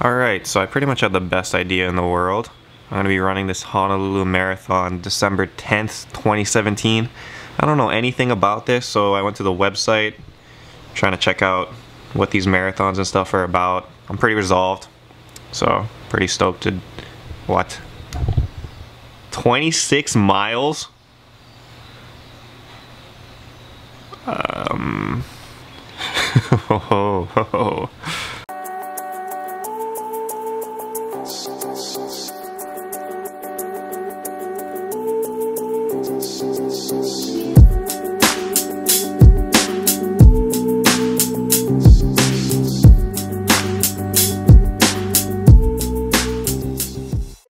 Alright, so I pretty much had the best idea in the world. I'm going to be running this Honolulu Marathon December 10th, 2017. I don't know anything about this, so I went to the website trying to check out what these marathons and stuff are about. I'm pretty resolved, so pretty stoked to... What? 26 miles? Oh.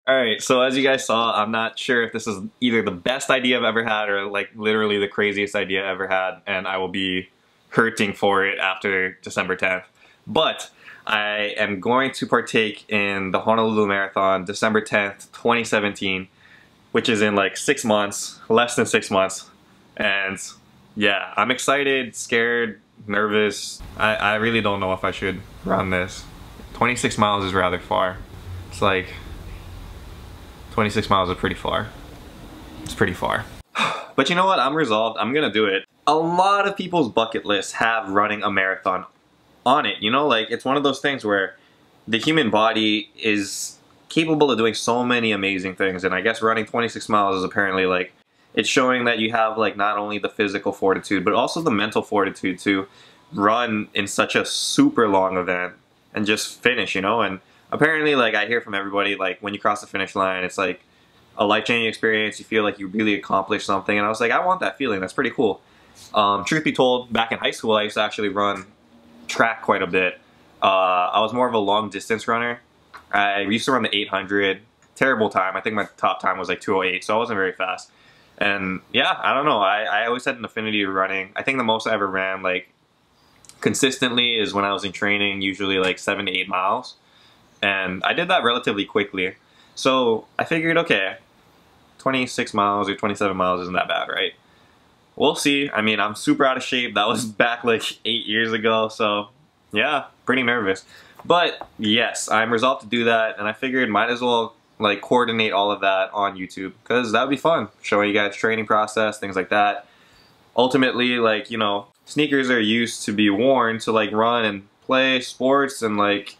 Alright, so as you guys saw, I'm not sure if this is either the best idea I've ever had or like literally the craziest idea I've ever had, and I will be hurting for it after December 10th. But I am going to partake in the Honolulu Marathon December 10th, 2017, which is in like 6 months, less than 6 months. And yeah, I'm excited, scared, nervous. I really don't know if I should run this. 26 miles is rather far. It's like 26 miles is pretty far. It's pretty far. But you know what? I'm resolved. I'm gonna do it. A lot of people's bucket lists have running a marathon on it. You know, like it's one of those things where the human body is capable of doing so many amazing things. And I guess running 26 miles is apparently like, it's showing that you have like not only the physical fortitude, but also the mental fortitude to run in such a super long event and just finish, you know? And apparently, like, I hear from everybody, like, when you cross the finish line, it's like a life-changing experience. You feel like you really accomplished something. And I was like, I want that feeling. That's pretty cool. Truth be told, back in high school, I used to actually run track quite a bit. I was more of a long-distance runner. I used to run the 800. Terrible time. I think my top time was like 2:08, so I wasn't very fast. And yeah, I don't know. I always had an affinity to running. I think the most I ever ran, like, consistently is when I was in training, usually like 7 to 8 miles. And I did that relatively quickly. So I figured, okay, 26 miles or 27 miles isn't that bad, right? We'll see. I mean, I'm super out of shape. That was back like 8 years ago. So yeah, pretty nervous. But yes, I'm resolved to do that. And I figured might as well like coordinate all of that on YouTube, because that would be fun. Showing you guys training process, things like that. Ultimately, like, you know, sneakers are used to be worn to like run and play sports and like,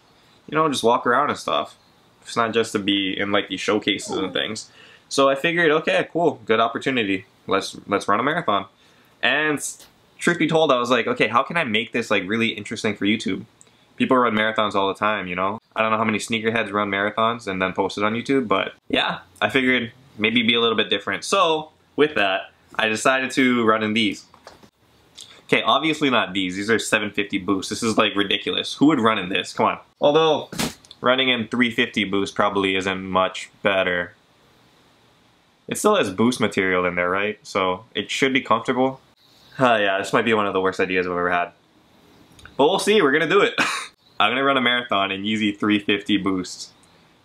you know, just walk around and stuff. It's not just to be in like these showcases and things. So I figured, okay, cool, good opportunity. Let's run a marathon. And truth be told, I was like, okay, how can I make this like really interesting for YouTube? People run marathons all the time, you know? I don't know how many sneakerheads run marathons and then post it on YouTube, but yeah, I figured maybe be a little bit different. So with that, I decided to run in these. Okay, obviously not these. These are 750 boosts. This is like ridiculous. Who would run in this? Come on. Although, running in 350 boost probably isn't much better. It still has boost material in there, right? So it should be comfortable. Yeah, this might be one of the worst ideas I've ever had. But we'll see, we're gonna do it. I'm gonna run a marathon in Yeezy 350 boosts.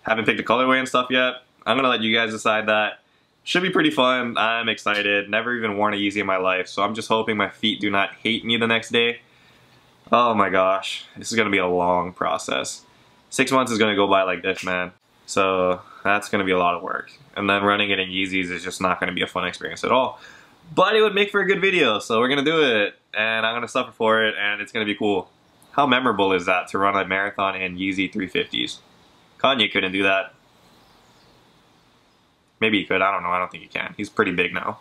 Haven't picked a colorway and stuff yet. I'm gonna let you guys decide that. Should be pretty fun. I'm excited. Never even worn a Yeezy in my life, so I'm just hoping my feet do not hate me the next day. Oh my gosh, this is gonna be a long process. 6 months is gonna go by like this, man. So that's gonna be a lot of work. And then running it in Yeezys is just not gonna be a fun experience at all. But it would make for a good video, so we're gonna do it. And I'm gonna suffer for it, and it's gonna be cool. How memorable is that, to run a marathon in Yeezy 350s? Kanye couldn't do that. Maybe he could, I don't know, I don't think he can. He's pretty big now.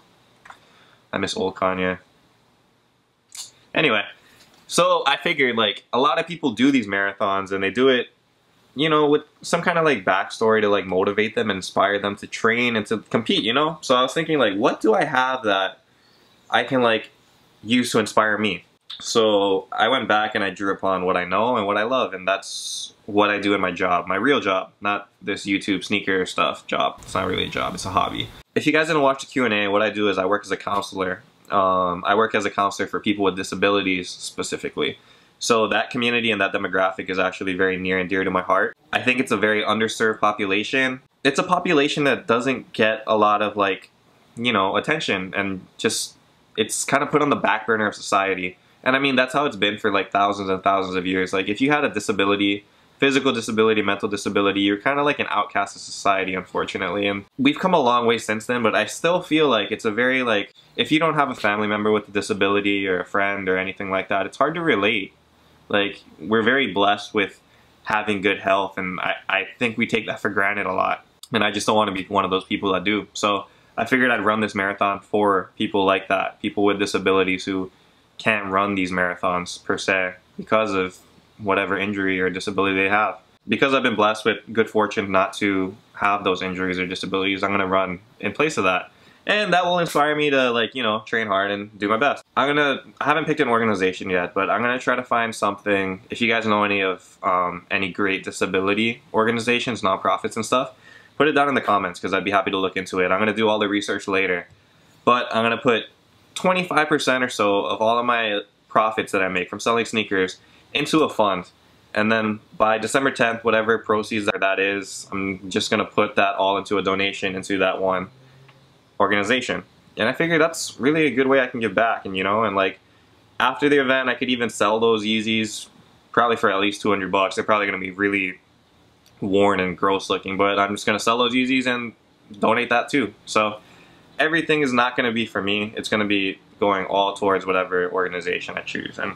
I miss old Kanye. Anyway, so I figured like a lot of people do these marathons and they do it, you know, with some kind of like backstory to like motivate them, inspire them to train and to compete, you know? So I was thinking like, what do I have that I can like use to inspire me? So I went back and I drew upon what I know and what I love, and that's what I do in my job, my real job, not this YouTube sneaker stuff job. It's not really a job, it's a hobby. If you guys didn't watch the Q&A, what I do is I work as a counselor. I work as a counselor for people with disabilities specifically. So that community and that demographic is actually very near and dear to my heart. I think it's a very underserved population. It's a population that doesn't get a lot of like, you know, attention, and just, it's kind of put on the back burner of society. And I mean, that's how it's been for like thousands and thousands of years. Like if you had a disability, physical disability, mental disability, you're kind of like an outcast of society, unfortunately. And we've come a long way since then, but I still feel like it's a very like, if you don't have a family member with a disability or a friend or anything like that, it's hard to relate. Like, we're very blessed with having good health, and I think we take that for granted a lot. And I just don't want to be one of those people that do. So I figured I'd run this marathon for people like that, people with disabilities who can't run these marathons per se because of whatever injury or disability they have. Because I've been blessed with good fortune not to have those injuries or disabilities, I'm going to run in place of that. And that will inspire me to, like, you know, train hard and do my best. I haven't picked an organization yet, but I'm going to try to find something. If you guys know any of any great disability organizations, nonprofits and stuff, put it down in the comments because I'd be happy to look into it. I'm going to do all the research later. But I'm going to put 25% or so of all of my profits that I make from selling sneakers into a fund. And then by December 10th, whatever proceeds that is, I'm just going to put that all into a donation into that one organization. And I figured that's really a good way I can give back. And, you know, and like after the event, I could even sell those Yeezys probably for at least 200 bucks. They're probably going to be really worn and gross looking, but I'm just going to sell those Yeezys and donate that too. So everything is not going to be for me. It's going to be going all towards whatever organization I choose. And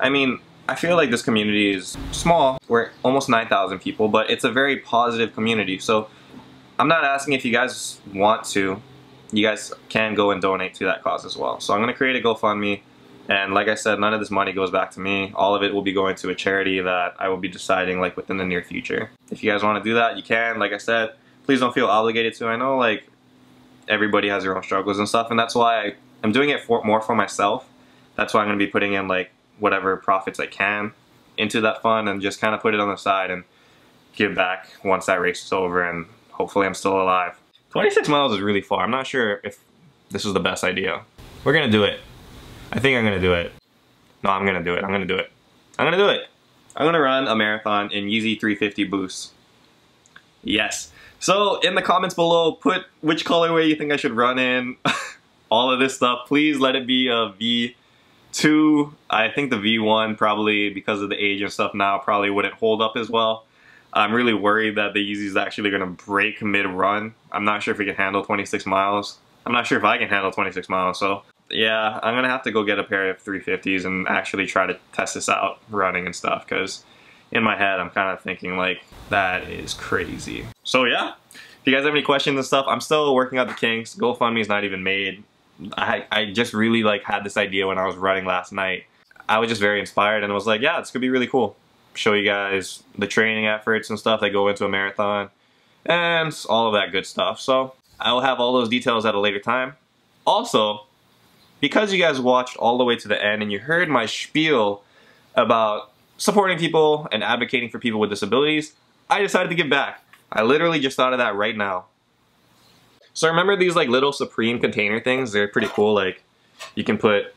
I mean, I feel like this community is small. We're almost 9,000 people, but it's a very positive community. So I'm not asking if you guys want to. You guys can go and donate to that cause as well. So I'm going to create a GoFundMe. And like I said, none of this money goes back to me. All of it will be going to a charity that I will be deciding like within the near future. If you guys want to do that, you can. Like I said, please don't feel obligated to. I know like everybody has their own struggles and stuff, and that's why I'm doing it more for myself. That's why I'm going to be putting in like whatever profits I can into that fund and just kind of put it on the side and give back once that race is over, and hopefully I'm still alive. 26 miles is really far. I'm not sure if this is the best idea. We're going to do it. I think I'm going to do it. No, I'm going to do it. I'm going to do it. I'm going to do it. I'm going to run a marathon in Yeezy 350 boosts. Yes. So in the comments below, put which colorway you think I should run in. All of this stuff. Please let it be a V2. I think the V1 probably, because of the age and stuff now, probably wouldn't hold up as well. I'm really worried that the Yeezy is actually going to break mid-run. I'm not sure if it can handle 26 miles. I'm not sure if I can handle 26 miles, so yeah, I'm going to have to go get a pair of 350s and actually try to test this out running and stuff, because in my head I'm kind of thinking like, that is crazy. So yeah, if you guys have any questions and stuff, I'm still working out the kinks. GoFundMe is not even made. I just really like had this idea when I was running last night. I was just very inspired and was like, yeah, this could be really cool. Show you guys the training efforts and stuff that go into a marathon and all of that good stuff. So I will have all those details at a later time. Also, because you guys watched all the way to the end and you heard my spiel about supporting people and advocating for people with disabilities, I decided to give back. I literally just thought of that right now. So remember these like little Supreme container things? They're pretty cool. Like you can put,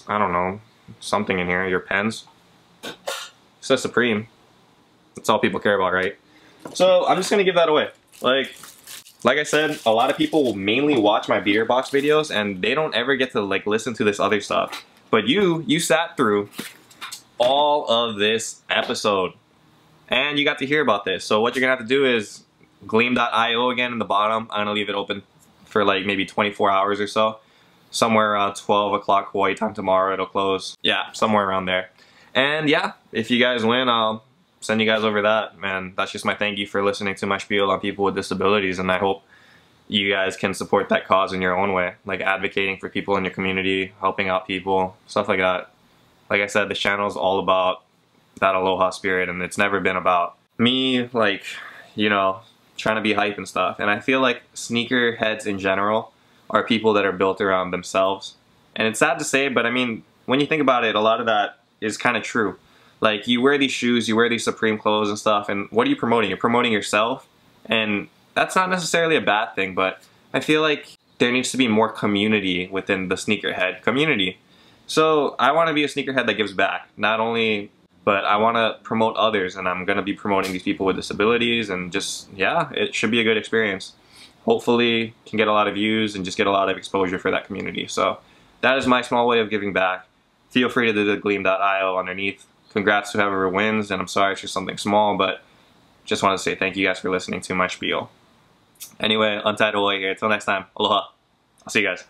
I don't know, something in here, your pens. It says Supreme. That's all people care about, right? So I'm just gonna give that away. Like I said, a lot of people will mainly watch my beer box videos and they don't ever get to like listen to this other stuff. But you sat through all of this episode and you got to hear about this. So what you're gonna have to do is gleam.io again in the bottom. I'm gonna leave it open for like maybe 24 hours or so. Somewhere around 12 o'clock Hawaii time tomorrow it'll close. Yeah, somewhere around there. And yeah, if you guys win, I'll send you guys over that. Man, that's just my thank you for listening to my spiel on people with disabilities, and I hope you guys can support that cause in your own way, like advocating for people in your community, helping out people, stuff like that. Like I said, this channel is all about that aloha spirit, and it's never been about me, like, you know, trying to be hype and stuff. And I feel like sneaker heads in general are people that are built around themselves. And it's sad to say, but I mean, when you think about it, a lot of that is kind of true. Like, you wear these shoes, you wear these Supreme clothes and stuff, and what are you promoting? You're promoting yourself, and that's not necessarily a bad thing, but I feel like there needs to be more community within the sneakerhead community. So I want to be a sneakerhead that gives back, not only, but I want to promote others, and I'm going to be promoting these people with disabilities, and just, yeah, it should be a good experience. Hopefully can get a lot of views and just get a lot of exposure for that community. So that is my small way of giving back. Feel free to do the gleam.io underneath. congrats to whoever wins, and I'm sorry it's just something small, but just want to say thank you guys for listening to my spiel. Anyway, Untitled Boy here. Until next time, aloha. I'll see you guys.